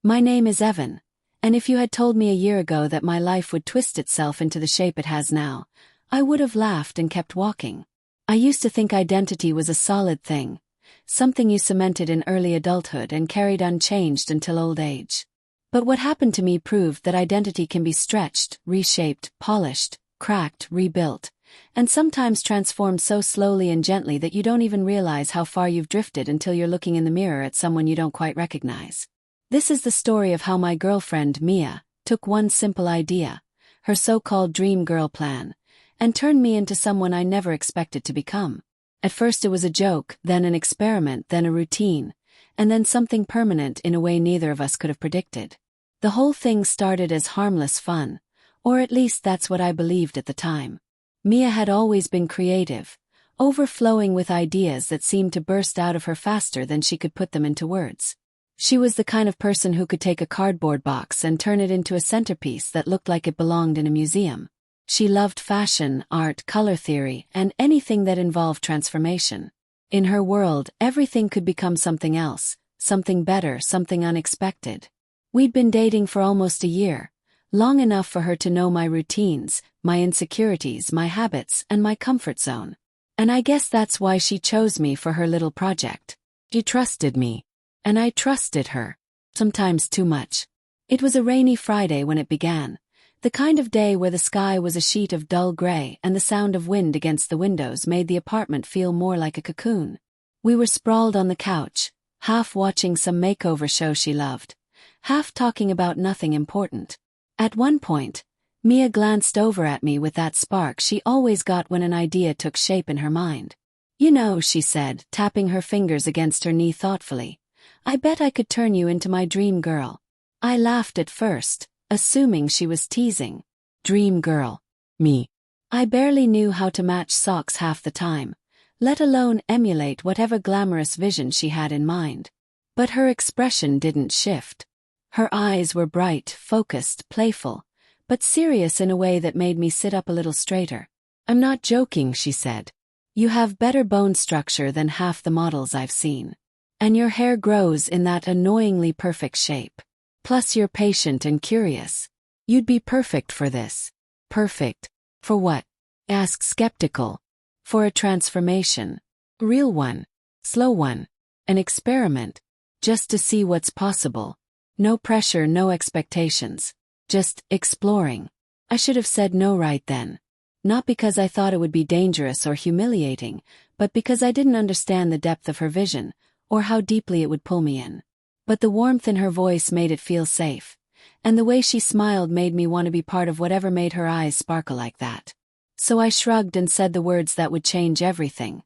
My name is Evan, and if you had told me a year ago that my life would twist itself into the shape it has now, I would have laughed and kept walking. I used to think identity was a solid thing, something you cemented in early adulthood and carried unchanged until old age. But what happened to me proved that identity can be stretched, reshaped, polished, cracked, rebuilt, and sometimes transformed so slowly and gently that you don't even realize how far you've drifted until you're looking in the mirror at someone you don't quite recognize. This is the story of how my girlfriend, Mia, took one simple idea, her so-called dream girl plan, and turned me into someone I never expected to become. At first it was a joke, then an experiment, then a routine, and then something permanent in a way neither of us could have predicted. The whole thing started as harmless fun, or at least that's what I believed at the time. Mia had always been creative, overflowing with ideas that seemed to burst out of her faster than she could put them into words. She was the kind of person who could take a cardboard box and turn it into a centerpiece that looked like it belonged in a museum. She loved fashion, art, color theory, and anything that involved transformation. In her world, everything could become something else, something better, something unexpected. We'd been dating for almost a year, long enough for her to know my routines, my insecurities, my habits, and my comfort zone. And I guess that's why she chose me for her little project. She trusted me. And I trusted her. Sometimes too much. It was a rainy Friday when it began, the kind of day where the sky was a sheet of dull gray and the sound of wind against the windows made the apartment feel more like a cocoon. We were sprawled on the couch, half watching some makeover show she loved, half talking about nothing important. At one point, Mia glanced over at me with that spark she always got when an idea took shape in her mind. "You know," she said, tapping her fingers against her knee thoughtfully, "I bet I could turn you into my dream girl." I laughed at first, assuming she was teasing. Dream girl. Me. I barely knew how to match socks half the time, let alone emulate whatever glamorous vision she had in mind. But her expression didn't shift. Her eyes were bright, focused, playful, but serious in a way that made me sit up a little straighter. "I'm not joking," she said. "You have better bone structure than half the models I've seen. And your hair grows in that annoyingly perfect shape. Plus you're patient and curious. You'd be perfect for this." "Perfect? For what?" I asked, skeptical. "For a transformation. Real one. Slow one. An experiment. Just to see what's possible. No pressure, no expectations. Just exploring." I should have said no right then. Not because I thought it would be dangerous or humiliating, but because I didn't understand the depth of her vision, or how deeply it would pull me in. But the warmth in her voice made it feel safe, and the way she smiled made me want to be part of whatever made her eyes sparkle like that. So I shrugged and said the words that would change everything.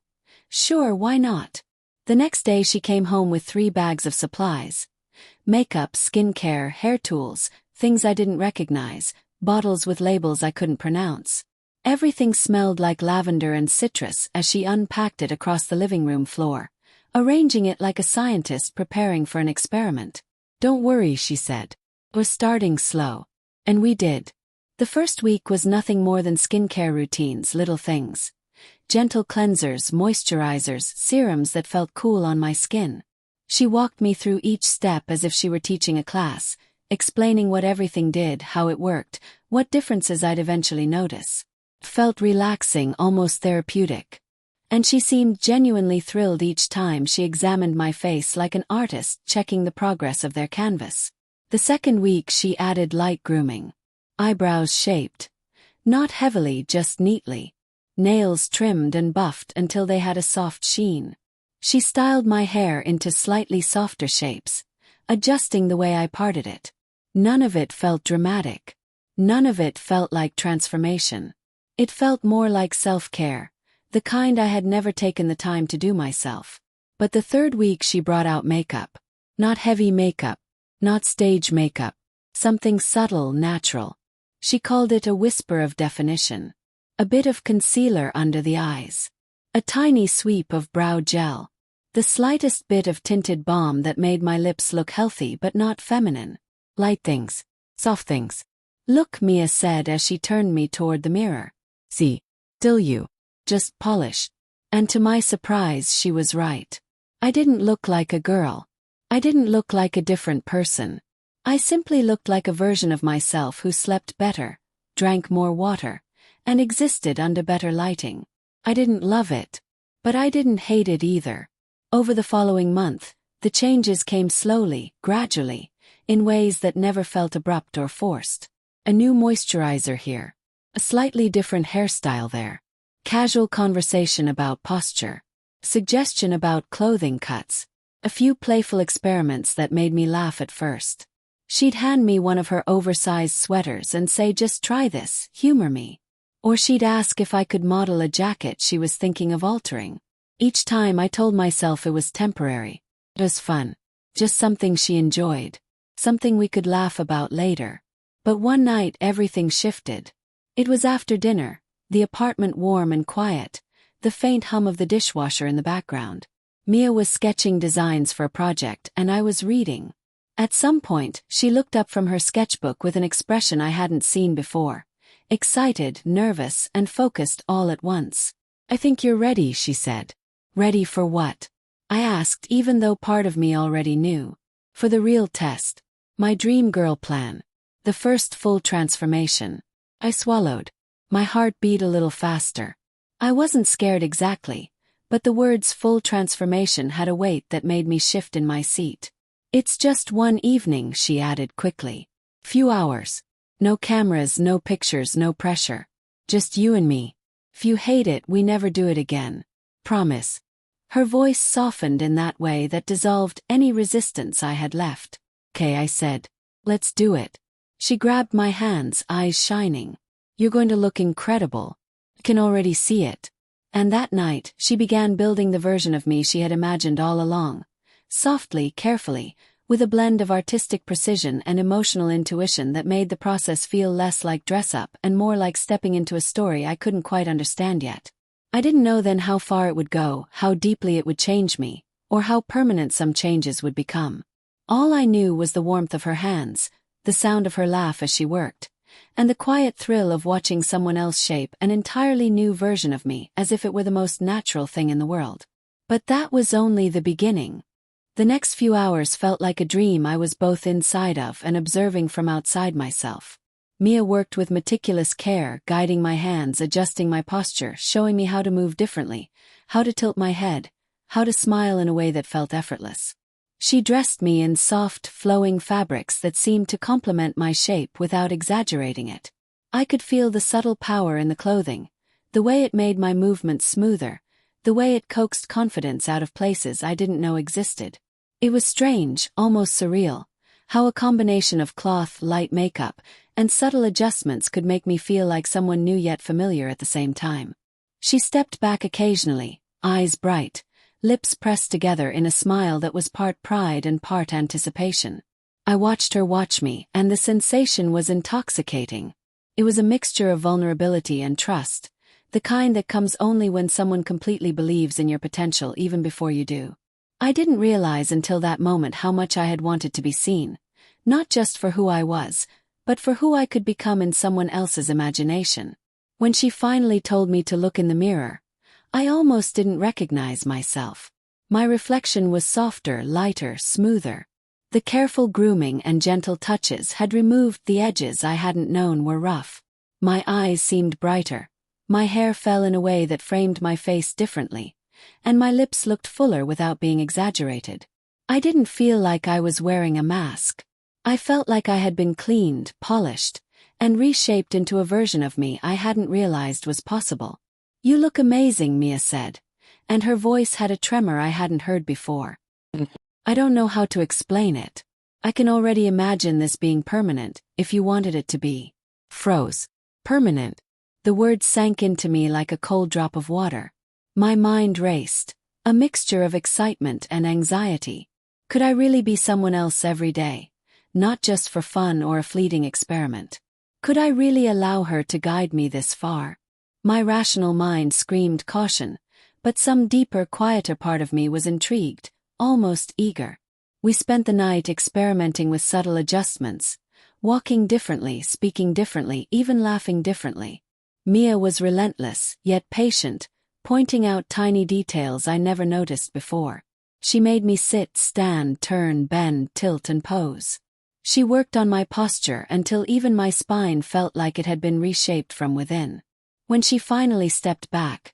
"Sure, why not?" The next day she came home with 3 bags of supplies. Makeup, skincare, hair tools, things I didn't recognize, bottles with labels I couldn't pronounce. Everything smelled like lavender and citrus as she unpacked it across the living room floor, arranging it like a scientist preparing for an experiment. "Don't worry," she said. "We're starting slow." And we did. The first week was nothing more than skincare routines, little things. Gentle cleansers, moisturizers, serums that felt cool on my skin. She walked me through each step as if she were teaching a class, explaining what everything did, how it worked, what differences I'd eventually notice. It felt relaxing, almost therapeutic. And she seemed genuinely thrilled each time she examined my face like an artist checking the progress of their canvas. The second week she added light grooming. Eyebrows shaped. Not heavily, just neatly. Nails trimmed and buffed until they had a soft sheen. She styled my hair into slightly softer shapes, adjusting the way I parted it. None of it felt dramatic. None of it felt like transformation. It felt more like self-care. The kind I had never taken the time to do myself. But the third week she brought out makeup. Not heavy makeup. Not stage makeup. Something subtle, natural. She called it a whisper of definition. A bit of concealer under the eyes. A tiny sweep of brow gel. The slightest bit of tinted balm that made my lips look healthy but not feminine. Light things. Soft things. "Look," Mia said as she turned me toward the mirror. "See. Still you. Just polished." And to my surprise she was right. I didn't look like a girl. I didn't look like a different person. I simply looked like a version of myself who slept better, drank more water, and existed under better lighting. I didn't love it, but I didn't hate it either. Over the following month, the changes came slowly, gradually, in ways that never felt abrupt or forced. A new moisturizer here. A slightly different hairstyle there. Casual conversation about posture. Suggestion about clothing cuts. A few playful experiments that made me laugh at first. She'd hand me one of her oversized sweaters and say, "Just try this, humor me." Or she'd ask if I could model a jacket she was thinking of altering. Each time I told myself it was temporary. It was fun. Just something she enjoyed. Something we could laugh about later. But one night everything shifted. It was after dinner, the apartment warm and quiet, the faint hum of the dishwasher in the background. Mia was sketching designs for a project and I was reading. At some point, she looked up from her sketchbook with an expression I hadn't seen before. Excited, nervous, and focused all at once. "I think you're ready," she said. "Ready for what?" I asked, even though part of me already knew. "For the real test. My dream girl plan. The first full transformation." I swallowed. My heart beat a little faster. I wasn't scared exactly, but the words full transformation had a weight that made me shift in my seat. "It's just one evening," she added quickly. "Few hours. No cameras, no pictures, no pressure. Just you and me. If you hate it, we never do it again. Promise." Her voice softened in that way that dissolved any resistance I had left. "Okay," I said. "Let's do it." She grabbed my hands, eyes shining. "You're going to look incredible. I can already see it." And that night, she began building the version of me she had imagined all along. Softly, carefully, with a blend of artistic precision and emotional intuition that made the process feel less like dress-up and more like stepping into a story I couldn't quite understand yet. I didn't know then how far it would go, how deeply it would change me, or how permanent some changes would become. All I knew was the warmth of her hands, the sound of her laugh as she worked, and the quiet thrill of watching someone else shape an entirely new version of me as if it were the most natural thing in the world. But that was only the beginning. The next few hours felt like a dream I was both inside of and observing from outside myself. Mia worked with meticulous care, guiding my hands, adjusting my posture, showing me how to move differently, how to tilt my head, how to smile in a way that felt effortless. She dressed me in soft, flowing fabrics that seemed to complement my shape without exaggerating it. I could feel the subtle power in the clothing, the way it made my movements smoother, the way it coaxed confidence out of places I didn't know existed. It was strange, almost surreal, how a combination of cloth, light makeup, and subtle adjustments could make me feel like someone new yet familiar at the same time. She stepped back occasionally, eyes bright, lips pressed together in a smile that was part pride and part anticipation. I watched her watch me, and the sensation was intoxicating. It was a mixture of vulnerability and trust, the kind that comes only when someone completely believes in your potential even before you do. I didn't realize until that moment how much I had wanted to be seen, not just for who I was, but for who I could become in someone else's imagination. When she finally told me to look in the mirror, I almost didn't recognize myself. My reflection was softer, lighter, smoother. The careful grooming and gentle touches had removed the edges I hadn't known were rough. My eyes seemed brighter. My hair fell in a way that framed my face differently, and my lips looked fuller without being exaggerated. I didn't feel like I was wearing a mask. I felt like I had been cleaned, polished, and reshaped into a version of me I hadn't realized was possible. "You look amazing," Mia said, and her voice had a tremor I hadn't heard before. "I don't know how to explain it. I can already imagine this being permanent, if you wanted it to be." Froze. Permanent. The word sank into me like a cold drop of water. My mind raced, a mixture of excitement and anxiety. Could I really be someone else every day, not just for fun or a fleeting experiment? Could I really allow her to guide me this far? My rational mind screamed caution, but some deeper, quieter part of me was intrigued, almost eager. We spent the night experimenting with subtle adjustments, walking differently, speaking differently, even laughing differently. Mia was relentless, yet patient, pointing out tiny details I never noticed before. She made me sit, stand, turn, bend, tilt, and pose. She worked on my posture until even my spine felt like it had been reshaped from within. When she finally stepped back,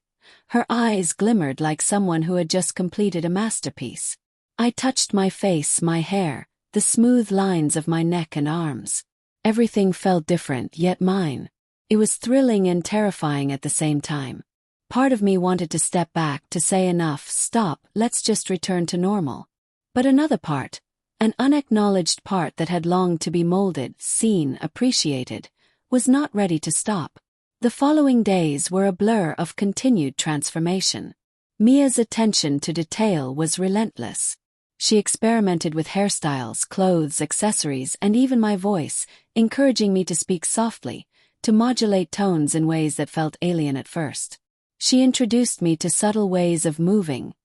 her eyes glimmered like someone who had just completed a masterpiece. I touched my face, my hair, the smooth lines of my neck and arms. Everything felt different, yet mine. It was thrilling and terrifying at the same time. Part of me wanted to step back, to say enough, stop, let's just return to normal. But another part, an unacknowledged part that had longed to be molded, seen, appreciated, was not ready to stop. The following days were a blur of continued transformation. Mia's attention to detail was relentless. She experimented with hairstyles, clothes, accessories, and even my voice, encouraging me to speak softly, to modulate tones in ways that felt alien at first. She introduced me to subtle ways of moving,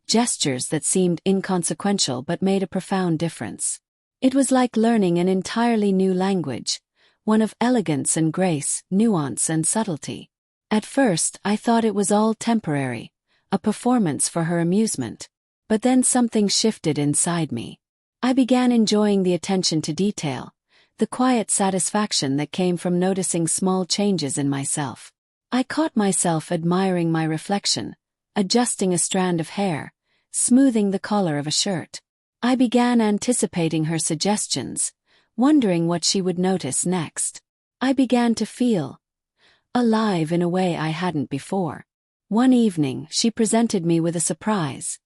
gestures that seemed inconsequential but made a profound difference. It was like learning an entirely new language, one of elegance and grace, nuance and subtlety. At first, I thought it was all temporary, a performance for her amusement. But then something shifted inside me. I began enjoying the attention to detail, the quiet satisfaction that came from noticing small changes in myself. I caught myself admiring my reflection, adjusting a strand of hair, smoothing the collar of a shirt. I began anticipating her suggestions, wondering what she would notice next. I began to feel alive in a way I hadn't before. One evening, she presented me with a surprise.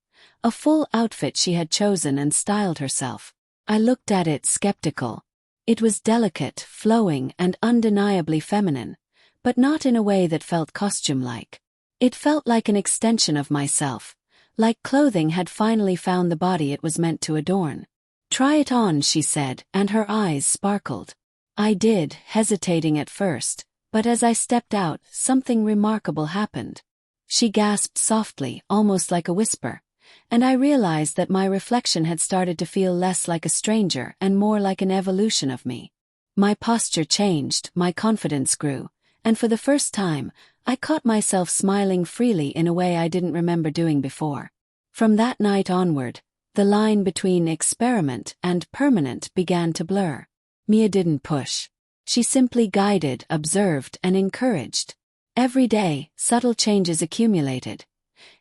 A full outfit she had chosen and styled herself. I looked at it skeptical. It was delicate, flowing, and undeniably feminine, but not in a way that felt costume-like. It felt like an extension of myself, like clothing had finally found the body it was meant to adorn. "Try it on," she said, and her eyes sparkled. I did, hesitating at first, but as I stepped out, something remarkable happened. She gasped softly, almost like a whisper, and I realized that my reflection had started to feel less like a stranger and more like an evolution of me. My posture changed, my confidence grew, and for the first time, I caught myself smiling freely in a way I didn't remember doing before. From that night onward, the line between experiment and permanent began to blur. Mia didn't push. She simply guided, observed, and encouraged. Every day, subtle changes accumulated.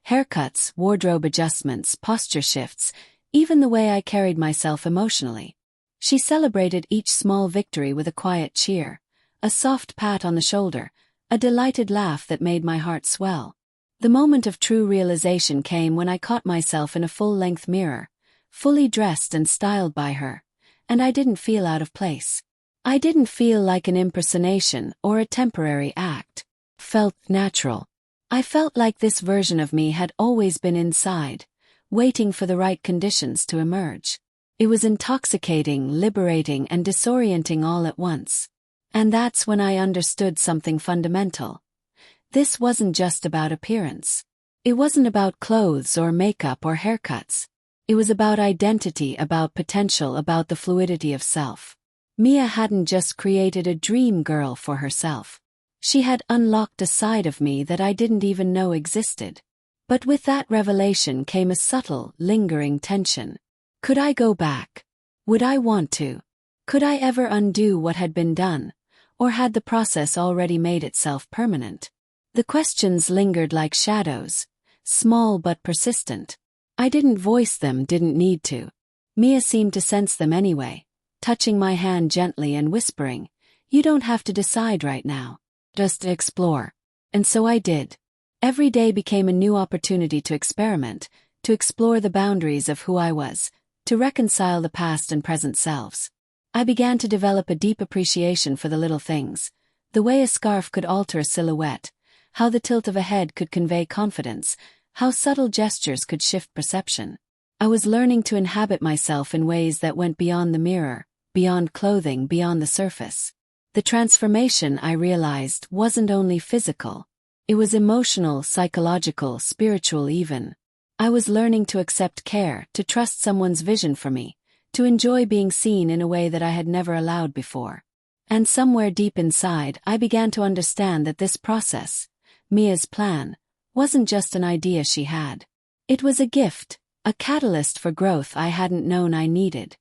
Haircuts, wardrobe adjustments, posture shifts, even the way I carried myself emotionally. She celebrated each small victory with a quiet cheer, a soft pat on the shoulder, a delighted laugh that made my heart swell. The moment of true realization came when I caught myself in a full-length mirror, fully dressed and styled by her, and I didn't feel out of place. I didn't feel like an impersonation or a temporary act. Felt natural. I felt like this version of me had always been inside, waiting for the right conditions to emerge. It was intoxicating, liberating, and disorienting all at once. And that's when I understood something fundamental. This wasn't just about appearance. It wasn't about clothes or makeup or haircuts. It was about identity, about potential, about the fluidity of self. Mia hadn't just created a dream girl for herself. She had unlocked a side of me that I didn't even know existed. But with that revelation came a subtle, lingering tension. Could I go back? Would I want to? Could I ever undo what had been done? Or had the process already made itself permanent? The questions lingered like shadows, small but persistent. I didn't voice them, didn't need to. Mia seemed to sense them anyway, touching my hand gently and whispering, "You don't have to decide right now. Just explore." And so I did. Every day became a new opportunity to experiment, to explore the boundaries of who I was, to reconcile the past and present selves. I began to develop a deep appreciation for the little things, the way a scarf could alter a silhouette, how the tilt of a head could convey confidence, how subtle gestures could shift perception. I was learning to inhabit myself in ways that went beyond the mirror, beyond clothing, beyond the surface. The transformation, I realized, wasn't only physical. It was emotional, psychological, spiritual even. I was learning to accept care, to trust someone's vision for me, to enjoy being seen in a way that I had never allowed before. And somewhere deep inside, I began to understand that this process, Mia's plan, wasn't just an idea she had. It was a gift, a catalyst for growth I hadn't known I needed.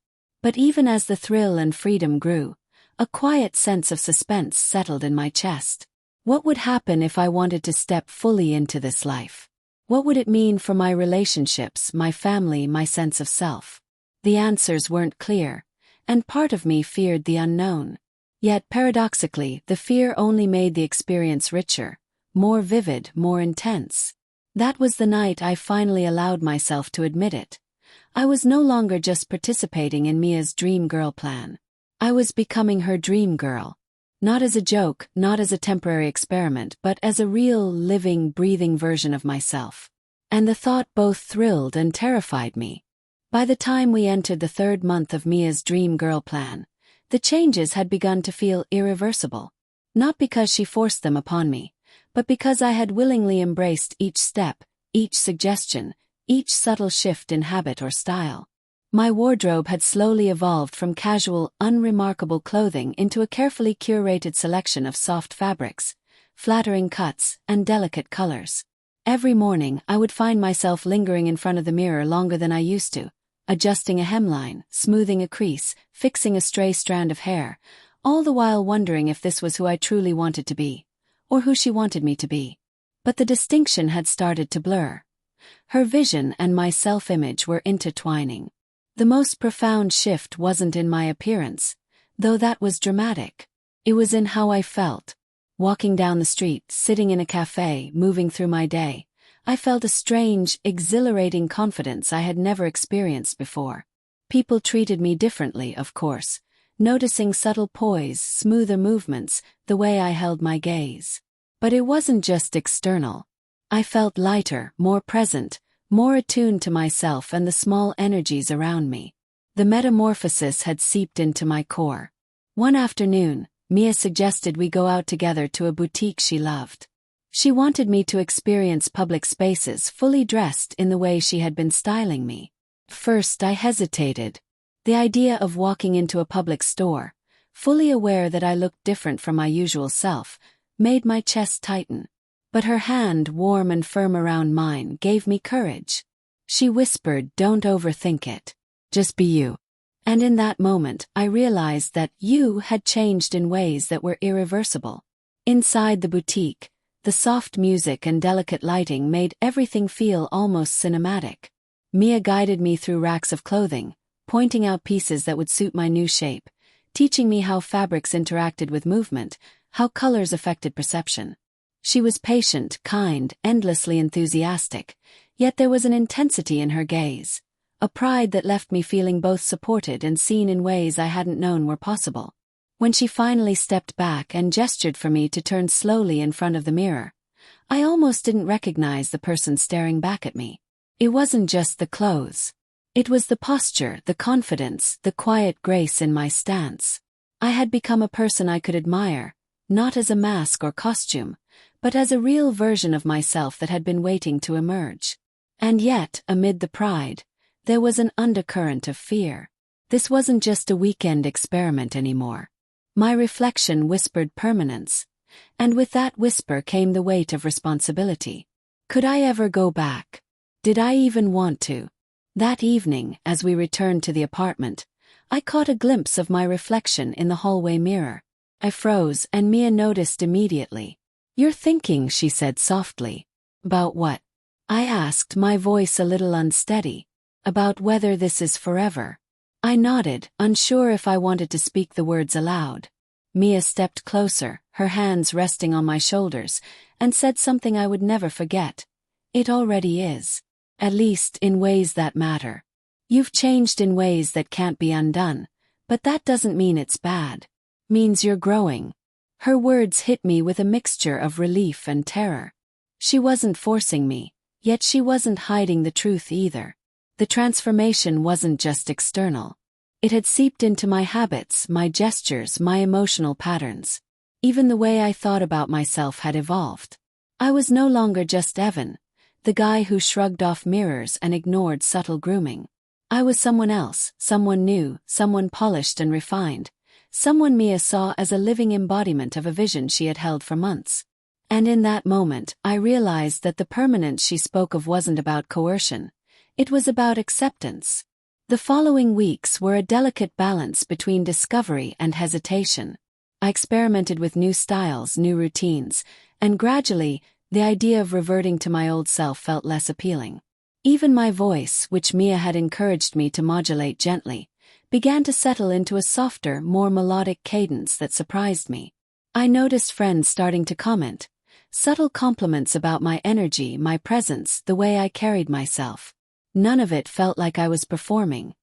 But even as the thrill and freedom grew, a quiet sense of suspense settled in my chest. What would happen if I wanted to step fully into this life? What would it mean for my relationships, my family, my sense of self? The answers weren't clear, and part of me feared the unknown. Yet paradoxically, the fear only made the experience richer, more vivid, more intense. That was the night I finally allowed myself to admit it. I was no longer just participating in Mia's dream girl plan. I was becoming her dream girl. Not as a joke, not as a temporary experiment, but as a real, living, breathing version of myself. And the thought both thrilled and terrified me. By the time we entered the third month of Mia's dream girl plan, the changes had begun to feel irreversible. Not because she forced them upon me, but because I had willingly embraced each step, each suggestion, each subtle shift in habit or style. My wardrobe had slowly evolved from casual, unremarkable clothing into a carefully curated selection of soft fabrics, flattering cuts, and delicate colors. Every morning, I would find myself lingering in front of the mirror longer than I used to, adjusting a hemline, smoothing a crease, fixing a stray strand of hair, all the while wondering if this was who I truly wanted to be, or who she wanted me to be. But the distinction had started to blur. Her vision and my self-image were intertwining. The most profound shift wasn't in my appearance, though that was dramatic. It was in how I felt. Walking down the street, sitting in a cafe, moving through my day, I felt a strange, exhilarating confidence I had never experienced before. People treated me differently, of course, noticing subtle poise, smoother movements, the way I held my gaze. But it wasn't just external. I felt lighter, more present, more attuned to myself and the small energies around me. The metamorphosis had seeped into my core. One afternoon, Mia suggested we go out together to a boutique she loved. She wanted me to experience public spaces fully dressed in the way she had been styling me. First, I hesitated. The idea of walking into a public store, fully aware that I looked different from my usual self, made my chest tighten. But her hand, warm and firm around mine, gave me courage. She whispered, "Don't overthink it. Just be you." And in that moment, I realized that you had changed in ways that were irreversible. Inside the boutique, the soft music and delicate lighting made everything feel almost cinematic. Mia guided me through racks of clothing, pointing out pieces that would suit my new shape, teaching me how fabrics interacted with movement, how colors affected perception. She was patient, kind, endlessly enthusiastic, yet there was an intensity in her gaze, a pride that left me feeling both supported and seen in ways I hadn't known were possible. When she finally stepped back and gestured for me to turn slowly in front of the mirror, I almost didn't recognize the person staring back at me. It wasn't just the clothes. It was the posture, the confidence, the quiet grace in my stance. I had become a person I could admire, not as a mask or costume, but as a real version of myself that had been waiting to emerge. And yet, amid the pride, there was an undercurrent of fear. This wasn't just a weekend experiment anymore. My reflection whispered permanence, and with that whisper came the weight of responsibility. Could I ever go back? Did I even want to? That evening, as we returned to the apartment, I caught a glimpse of my reflection in the hallway mirror. I froze, and Mia noticed immediately. "You're thinking," she said softly. "About what?" I asked, my voice a little unsteady. "About whether this is forever." I nodded, unsure if I wanted to speak the words aloud. Mia stepped closer, her hands resting on my shoulders, and said something I would never forget. "It already is. At least, in ways that matter. You've changed in ways that can't be undone, but that doesn't mean it's bad. Means you're growing." Her words hit me with a mixture of relief and terror. She wasn't forcing me, yet she wasn't hiding the truth either. The transformation wasn't just external. It had seeped into my habits, my gestures, my emotional patterns. Even the way I thought about myself had evolved. I was no longer just Evan, the guy who shrugged off mirrors and ignored subtle grooming. I was someone else, someone new, someone polished and refined. Someone Mia saw as a living embodiment of a vision she had held for months. And in that moment, I realized that the permanence she spoke of wasn't about coercion. It was about acceptance. The following weeks were a delicate balance between discovery and hesitation. I experimented with new styles, new routines, and gradually, the idea of reverting to my old self felt less appealing. Even my voice, which Mia had encouraged me to modulate gently, began to settle into a softer, more melodic cadence that surprised me. I noticed friends starting to comment, subtle compliments about my energy, my presence, the way I carried myself. None of it felt like I was performing.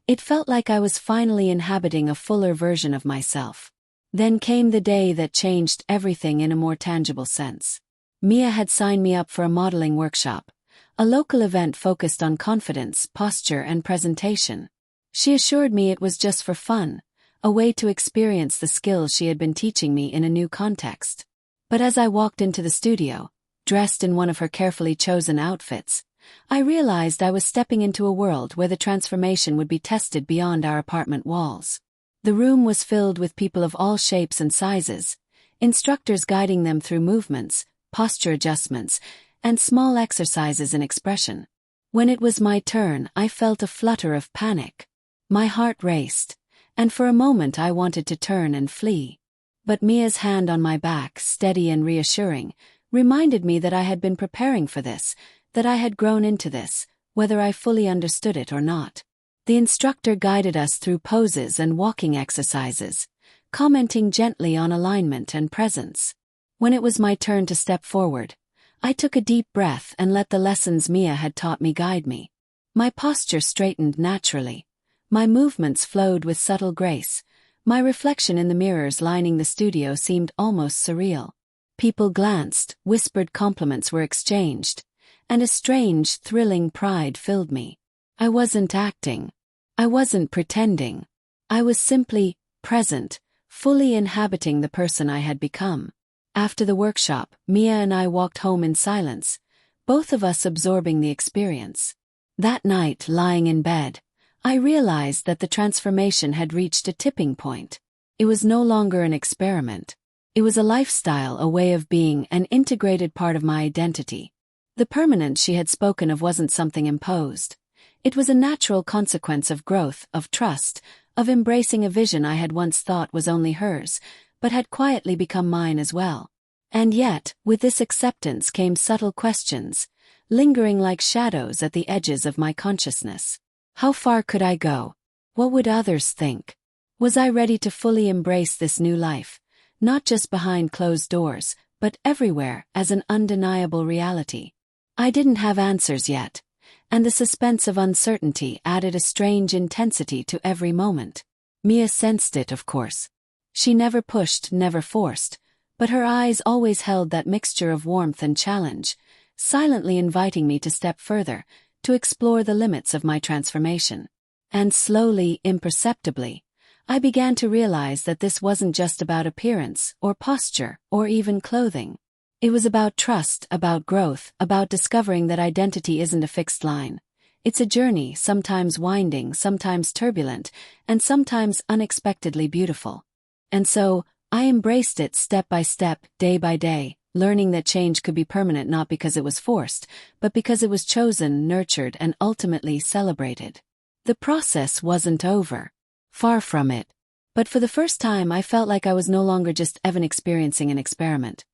It felt like I was finally inhabiting a fuller version of myself. Then came the day that changed everything in a more tangible sense. Mia had signed me up for a modeling workshop, a local event focused on confidence, posture, and presentation. She assured me it was just for fun, a way to experience the skills she had been teaching me in a new context. But as I walked into the studio, dressed in one of her carefully chosen outfits, I realized I was stepping into a world where the transformation would be tested beyond our apartment walls. The room was filled with people of all shapes and sizes, instructors guiding them through movements, posture adjustments, and small exercises in expression. When it was my turn, I felt a flutter of panic. My heart raced, and for a moment I wanted to turn and flee. But Mia's hand on my back, steady and reassuring, reminded me that I had been preparing for this, that I had grown into this, whether I fully understood it or not. The instructor guided us through poses and walking exercises, commenting gently on alignment and presence. When it was my turn to step forward, I took a deep breath and let the lessons Mia had taught me guide me. My posture straightened naturally. My movements flowed with subtle grace. My reflection in the mirrors lining the studio seemed almost surreal. People glanced, whispered compliments were exchanged, and a strange, thrilling pride filled me. I wasn't acting. I wasn't pretending. I was simply present, fully inhabiting the person I had become. After the workshop, Mia and I walked home in silence, both of us absorbing the experience. That night, lying in bed, I realized that the transformation had reached a tipping point. It was no longer an experiment. It was a lifestyle, a way of being, an integrated part of my identity. The permanence she had spoken of wasn't something imposed. It was a natural consequence of growth, of trust, of embracing a vision I had once thought was only hers, but had quietly become mine as well. And yet, with this acceptance came subtle questions, lingering like shadows at the edges of my consciousness. How far could I go? What would others think? Was I ready to fully embrace this new life, not just behind closed doors, but everywhere as an undeniable reality? I didn't have answers yet, and the suspense of uncertainty added a strange intensity to every moment. Mia sensed it, of course. She never pushed, never forced, but her eyes always held that mixture of warmth and challenge, silently inviting me to step further, to explore the limits of my transformation. And slowly, imperceptibly, I began to realize that this wasn't just about appearance, or posture, or even clothing. It was about trust, about growth, about discovering that identity isn't a fixed line. It's a journey, sometimes winding, sometimes turbulent, and sometimes unexpectedly beautiful. And so, I embraced it step by step, day by day, learning that change could be permanent not because it was forced, but because it was chosen, nurtured, and ultimately celebrated. The process wasn't over. Far from it. But for the first time I felt like I was no longer just Evan experiencing an experiment.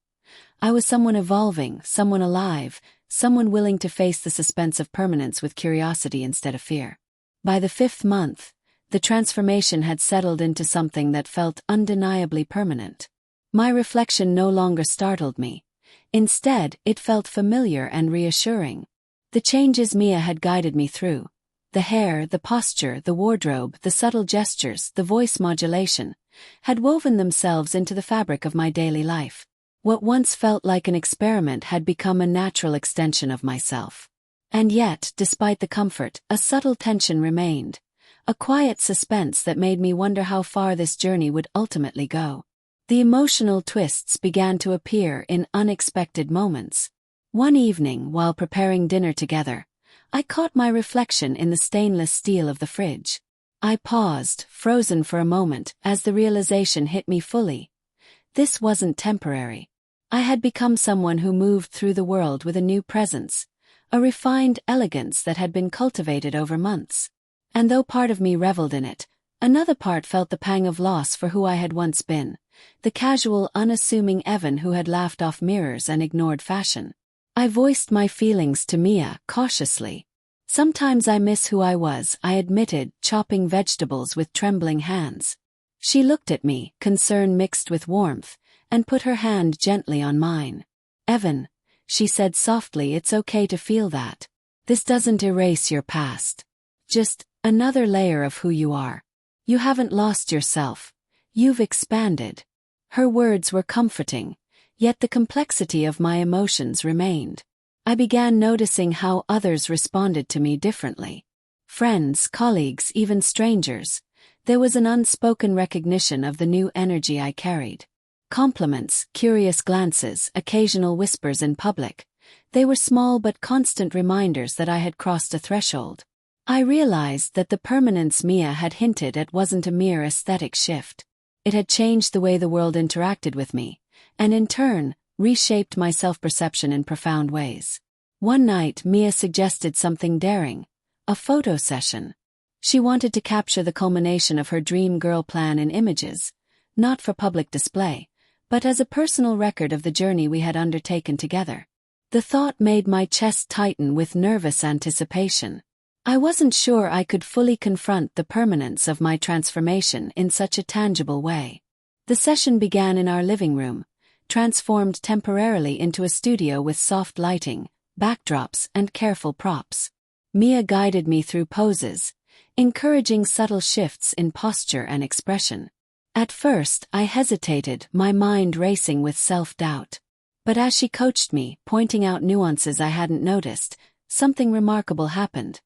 I was someone evolving, someone alive, someone willing to face the suspense of permanence with curiosity instead of fear. By the 5th month, the transformation had settled into something that felt undeniably permanent. My reflection no longer startled me. Instead, it felt familiar and reassuring. The changes Mia had guided me through, the hair, the posture, the wardrobe, the subtle gestures, the voice modulation, had woven themselves into the fabric of my daily life. What once felt like an experiment had become a natural extension of myself. And yet, despite the comfort, a subtle tension remained, a quiet suspense that made me wonder how far this journey would ultimately go. The emotional twists began to appear in unexpected moments. One evening, while preparing dinner together, I caught my reflection in the stainless steel of the fridge. I paused, frozen for a moment, as the realization hit me fully. This wasn't temporary. I had become someone who moved through the world with a new presence, a refined elegance that had been cultivated over months. And though part of me reveled in it, another part felt the pang of loss for who I had once been, the casual, unassuming Evan who had laughed off mirrors and ignored fashion. I voiced my feelings to Mia, cautiously. Sometimes I miss who I was, I admitted, chopping vegetables with trembling hands. She looked at me, concern mixed with warmth, and put her hand gently on mine. Evan, she said softly, it's okay to feel that. This doesn't erase your past. Just another layer of who you are. You haven't lost yourself. You've expanded. Her words were comforting, yet the complexity of my emotions remained. I began noticing how others responded to me differently. Friends, colleagues, even strangers. There was an unspoken recognition of the new energy I carried. Compliments, curious glances, occasional whispers in public. They were small but constant reminders that I had crossed a threshold. I realized that the permanence Mia had hinted at wasn't a mere aesthetic shift. It had changed the way the world interacted with me, and in turn, reshaped my self-perception in profound ways. One night, Mia suggested something daring, a photo session. She wanted to capture the culmination of her dream girl plan in images, not for public display, but as a personal record of the journey we had undertaken together. The thought made my chest tighten with nervous anticipation. I wasn't sure I could fully confront the permanence of my transformation in such a tangible way. The session began in our living room, transformed temporarily into a studio with soft lighting, backdrops, and careful props. Mia guided me through poses, encouraging subtle shifts in posture and expression. At first, I hesitated, my mind racing with self-doubt. But as she coached me, pointing out nuances I hadn't noticed, something remarkable happened.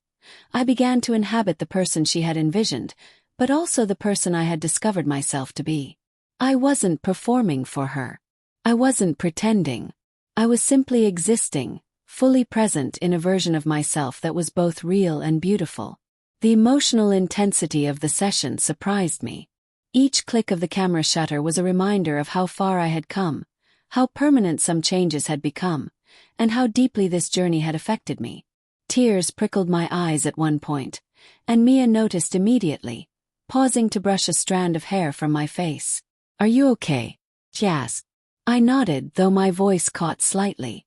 I began to inhabit the person she had envisioned, but also the person I had discovered myself to be. I wasn't performing for her. I wasn't pretending. I was simply existing, fully present in a version of myself that was both real and beautiful. The emotional intensity of the session surprised me. Each click of the camera shutter was a reminder of how far I had come, how permanent some changes had become, and how deeply this journey had affected me. Tears prickled my eyes at one point, and Mia noticed immediately, pausing to brush a strand of hair from my face. "Are you okay?" she asked. I nodded, though my voice caught slightly.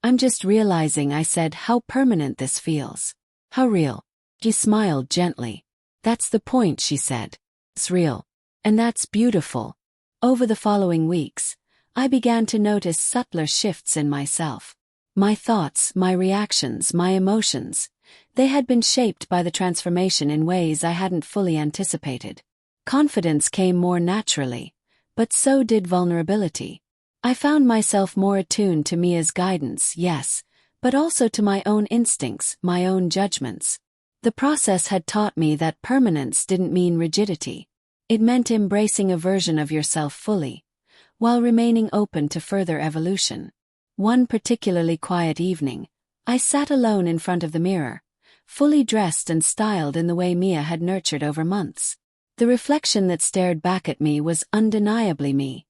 I'm just realizing," I said, "how permanent this feels." "How real?" She smiled gently. "That's the point," she said. "It's real. And that's beautiful." Over the following weeks, I began to notice subtler shifts in myself. My thoughts, my reactions, my emotions, they had been shaped by the transformation in ways I hadn't fully anticipated. Confidence came more naturally, but so did vulnerability. I found myself more attuned to Mia's guidance, yes, but also to my own instincts, my own judgments. The process had taught me that permanence didn't mean rigidity. It meant embracing a version of yourself fully, while remaining open to further evolution. One particularly quiet evening, I sat alone in front of the mirror, fully dressed and styled in the way Mia had nurtured over months. The reflection that stared back at me was undeniably me,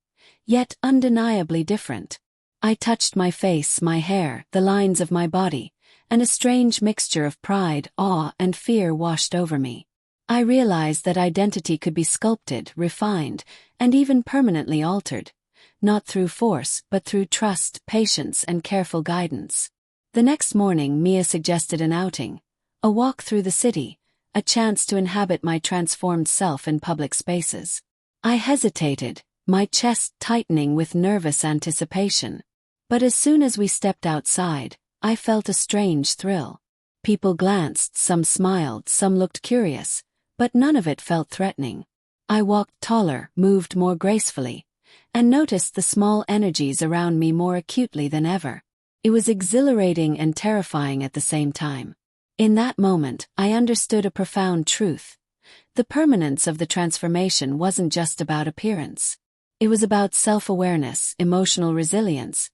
yet undeniably different. I touched my face, my hair, the lines of my body, and a strange mixture of pride, awe, and fear washed over me. I realized that identity could be sculpted, refined, and even permanently altered, not through force, but through trust, patience, and careful guidance. The next morning, Mia suggested an outing, a walk through the city, a chance to inhabit my transformed self in public spaces. I hesitated, my chest tightening with nervous anticipation. But as soon as we stepped outside, I felt a strange thrill. People glanced, some smiled, some looked curious, but none of it felt threatening. I walked taller, moved more gracefully, and noticed the small energies around me more acutely than ever. It was exhilarating and terrifying at the same time. In that moment, I understood a profound truth. The permanence of the transformation wasn't just about appearance. It was about self-awareness, emotional resilience,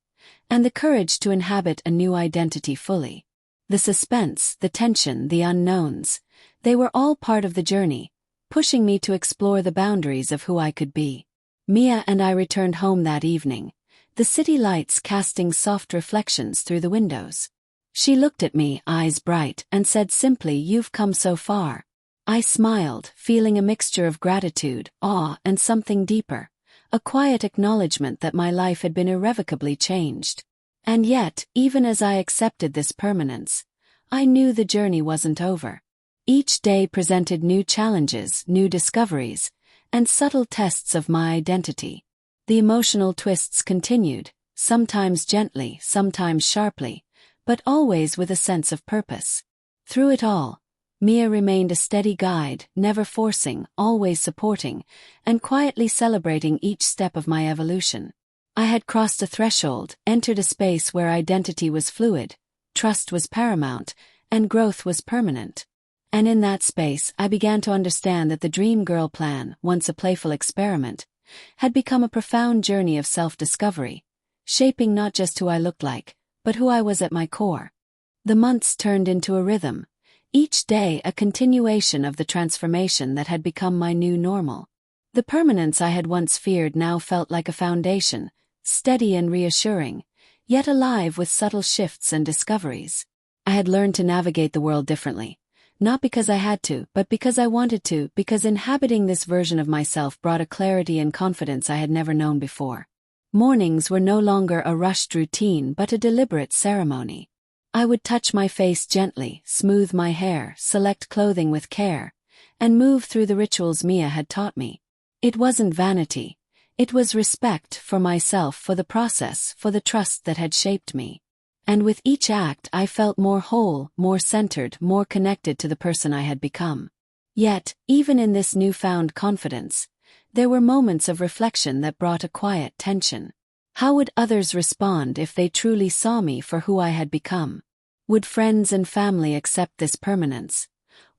and the courage to inhabit a new identity fully. The suspense, the tension, the unknowns, they were all part of the journey, pushing me to explore the boundaries of who I could be. Mia and I returned home that evening, the city lights casting soft reflections through the windows. She looked at me, eyes bright, and said simply, "You've come so far." I smiled, feeling a mixture of gratitude, awe, and something deeper, a quiet acknowledgement that my life had been irrevocably changed. And yet, even as I accepted this permanence, I knew the journey wasn't over. Each day presented new challenges, new discoveries, and subtle tests of my identity. The emotional twists continued, sometimes gently, sometimes sharply, but always with a sense of purpose. Through it all, Mia remained a steady guide, never forcing, always supporting, and quietly celebrating each step of my evolution. I had crossed a threshold, entered a space where identity was fluid, trust was paramount, and growth was permanent. And in that space, I began to understand that the Dream Girl plan, once a playful experiment, had become a profound journey of self-discovery, shaping not just who I looked like, but who I was at my core. The months turned into a rhythm, each day a continuation of the transformation that had become my new normal. The permanence I had once feared now felt like a foundation, steady and reassuring, yet alive with subtle shifts and discoveries. I had learned to navigate the world differently, not because I had to, but because I wanted to, because inhabiting this version of myself brought a clarity and confidence I had never known before. Mornings were no longer a rushed routine but a deliberate ceremony. I would touch my face gently, smooth my hair, select clothing with care, and move through the rituals Mia had taught me. It wasn't vanity. It was respect for myself, for the process, for the trust that had shaped me. And with each act I felt more whole, more centered, more connected to the person I had become. Yet, even in this newfound confidence, there were moments of reflection that brought a quiet tension. How would others respond if they truly saw me for who I had become? Would friends and family accept this permanence?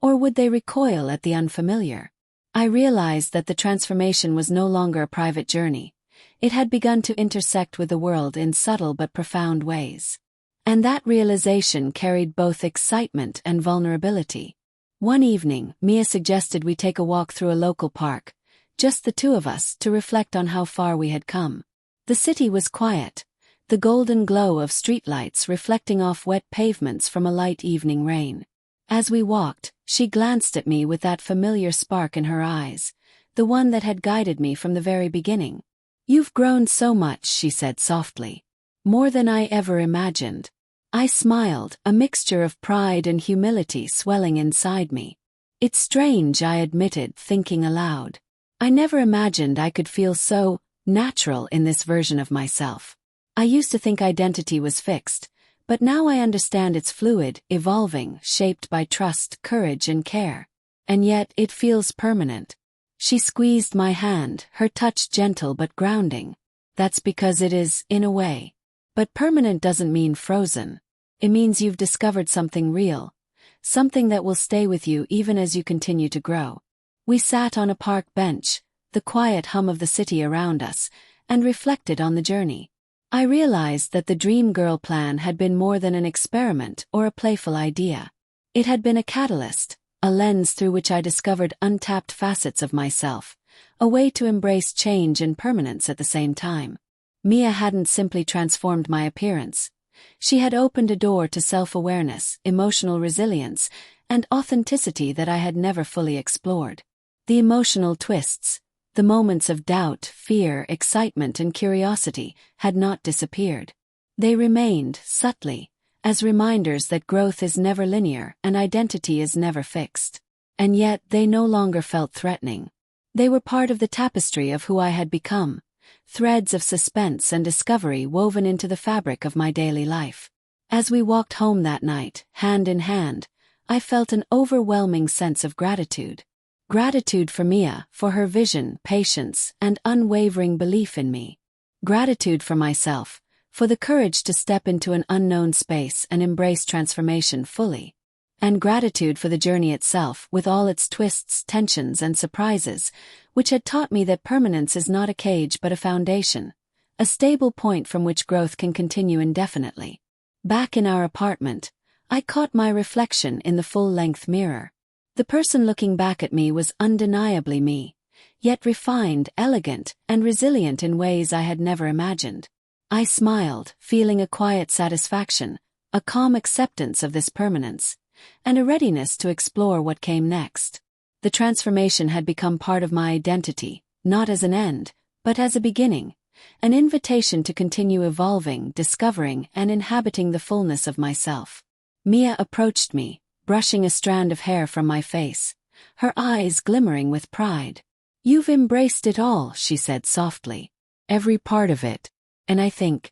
Or would they recoil at the unfamiliar? I realized that the transformation was no longer a private journey. It had begun to intersect with the world in subtle but profound ways. And that realization carried both excitement and vulnerability. One evening, Mia suggested we take a walk through a local park, just the two of us, to reflect on how far we had come. The city was quiet, the golden glow of streetlights reflecting off wet pavements from a light evening rain. As we walked, she glanced at me with that familiar spark in her eyes, the one that had guided me from the very beginning. "You've grown so much," she said softly. "More than I ever imagined." I smiled, a mixture of pride and humility swelling inside me. "It's strange," I admitted, thinking aloud. "I never imagined I could feel so natural in this version of myself. I used to think identity was fixed, but now I understand it's fluid, evolving, shaped by trust, courage, and care. And yet, it feels permanent." She squeezed my hand, her touch gentle but grounding. "That's because it is, in a way. But permanent doesn't mean frozen. It means you've discovered something real, something that will stay with you even as you continue to grow." We sat on a park bench, the quiet hum of the city around us, and reflected on the journey. I realized that the Dream Girl plan had been more than an experiment or a playful idea. It had been a catalyst, a lens through which I discovered untapped facets of myself, a way to embrace change and permanence at the same time. Mia hadn't simply transformed my appearance. She had opened a door to self-awareness, emotional resilience, and authenticity that I had never fully explored. The emotional twists, the moments of doubt, fear, excitement, and curiosity had not disappeared. They remained, subtly, as reminders that growth is never linear and identity is never fixed. And yet they no longer felt threatening. They were part of the tapestry of who I had become, threads of suspense and discovery woven into the fabric of my daily life. As we walked home that night, hand in hand, I felt an overwhelming sense of gratitude. Gratitude for Mia, for her vision, patience, and unwavering belief in me. Gratitude for myself, for the courage to step into an unknown space and embrace transformation fully. And gratitude for the journey itself, with all its twists, tensions, and surprises, which had taught me that permanence is not a cage but a foundation, a stable point from which growth can continue indefinitely. Back in our apartment, I caught my reflection in the full-length mirror. The person looking back at me was undeniably me, yet refined, elegant, and resilient in ways I had never imagined. I smiled, feeling a quiet satisfaction, a calm acceptance of this permanence, and a readiness to explore what came next. The transformation had become part of my identity, not as an end, but as a beginning, an invitation to continue evolving, discovering, and inhabiting the fullness of myself. Mia approached me, brushing a strand of hair from my face, her eyes glimmering with pride. "You've embraced it all," she said softly. "Every part of it. And I think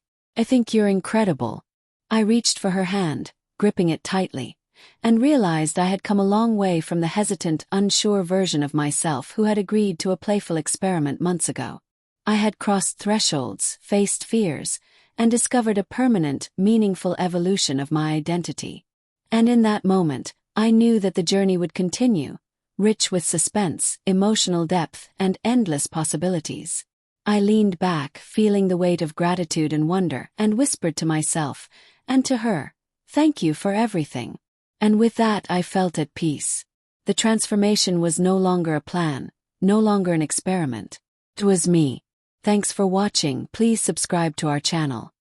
you're incredible." I reached for her hand, gripping it tightly, and realized I had come a long way from the hesitant, unsure version of myself who had agreed to a playful experiment months ago. I had crossed thresholds, faced fears, and discovered a permanent, meaningful evolution of my identity. And in that moment, I knew that the journey would continue, rich with suspense, emotional depth, and endless possibilities. I leaned back, feeling the weight of gratitude and wonder, and whispered to myself, and to her, "Thank you for everything." And with that I felt at peace. The transformation was no longer a plan, no longer an experiment. It was me. Thanks for watching. Please subscribe to our channel.